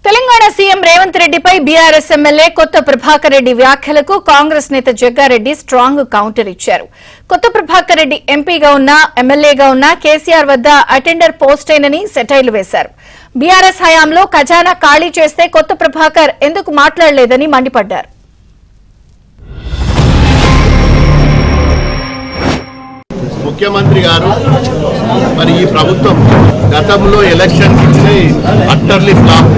Telangana CM Revanth రెడ్డిపై BRS MLA కొత్త ప్రభాకర్ రెడ్డి వ్యాఖ్యలకు కాంగ్రెస్ నేత జగ్గారెడ్డి స్ట్రాంగ్ కౌంటర్ ఇచ్చారు. కొత్త ప్రభాకర్ రెడ్డి ఎంపీగా ఉన్నా ఎమ్మెల్యేగా ఉన్నా కేసీఆర్ వద్ద అటెండర్ పోస్టేనని సెటైర్లు వేశారు. బీఆర్ఎస్ హయాంలో ఖజానా ఖాళీ చేస్తే కొత్త ప్రభాకర్ ఎందుకు మాట్లాడలేదని మండిపడ్డారు. ముఖ్యమంత్రి గారు మరి ఈ ప్రభుత్వం గతంలో ఎలక్షన్ ఇచ్చిన అట్టర్లీ ఫ్లాప్,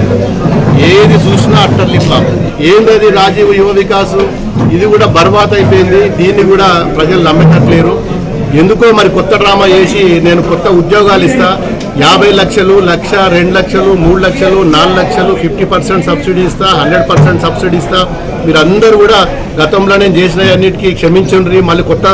ఏది చూసినా అట్టర్లీ ఫ్లాప్. ఏంటది రాజీవ్ యువ వికాస్, ఇది కూడా బర్బాద్ అయిపోయింది. దీన్ని కూడా ప్రజలు నమ్మేటట్లేరు. ఎందుకో మరి కొత్త డ్రామా చేసి నేను కొత్త ఉద్యోగాలు ఇస్తా, 50 లక్షలు, 1,00,000, 2 లక్షలు, 3 లక్షలు, 4 లక్షలు, 50% సబ్సిడీ ఇస్తా, 100% సబ్సిడీ ఇస్తా. మీరందరూ కూడా గతంలో నేను చేసిన అన్నిటికీ క్షమించండి, మళ్ళీ కొత్త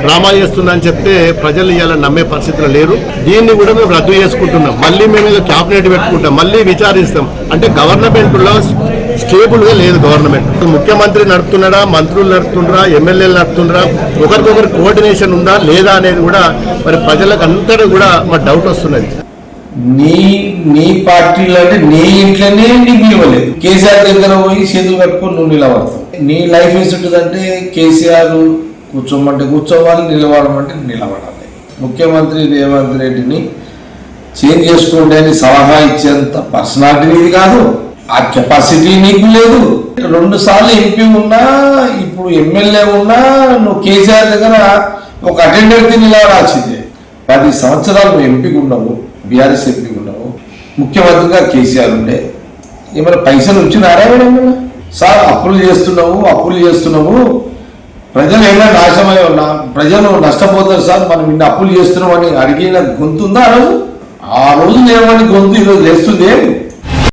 డ్రామా చేస్తుందని చెప్తే ప్రజలు ఇవాళ నమ్మే పరిస్థితులు లేరు. దీన్ని కూడా మేము రద్దు చేసుకుంటున్నాం. మళ్ళీ మేము ఏదో క్యాబినెట్ పెట్టుకుంటాం, మళ్ళీ విచారిస్తాం. అంటే గవర్నమెంట్లో స్టేబుల్గా లేదు. గవర్నమెంట్ ముఖ్యమంత్రి నడుపుతున్నాడా, మంత్రులు నడుపుతున్నారా, ఎమ్మెల్యేలు నడుపుతున్నారా, ఒకరికొకరు కోఆర్డినేషన్ ఉందా లేదా అనేది కూడా మరి ప్రజలకు అంతటా కూడా మరి డౌట్ వస్తున్నది. నీ పార్టీలో అంటే నీ ఇంట్లోనే నీకు నిలవలేదు. కేసీఆర్ దగ్గర పోయి చేతులు కట్టుకొని నువ్వు నిలబడతావు. నీ లైఫ్ ఏసి ఉంటుందంటే కేసీఆర్ కూర్చోమంటే కూర్చోవాలి, నిలబడమంటే నిలబడాలి. ముఖ్యమంత్రి రేవంత్ రెడ్డిని చేంజ్ చేసుకోండి అని సలహా ఇచ్చేంత పర్సనాలిటీ నీది కాదు, ఆ కెపాసిటీ నీకు లేదు. 2 సార్లు ఎంపీ ఉన్నా, ఇప్పుడు ఎమ్మెల్యే ఉన్నా, నువ్వు కేసీఆర్ దగ్గర ఒక అటెండర్కి నిలబడాల్సిందే. 10 సంవత్సరాలు నువ్వు ఎంపీకి ఉన్నావు, బీఆర్ఎస్ ఎంపీకి ఉన్నావు, ముఖ్యమంత్రిగా కేసీఆర్ ఉండే. ఏమైనా పైసలు వచ్చినారా? ఏమన్నా సార్ అప్పులు చేస్తున్నావు, ప్రజలు ఏమైనా నాశనమై ఉన్నా, ప్రజలు నష్టపోతారు సార్, మనం ఇన్ని అప్పులు చేస్తున్నాం అని అడిగిన గొంతుందా? ఆ రోజు లేవని గొంతు ఈరోజు లేస్తుంది.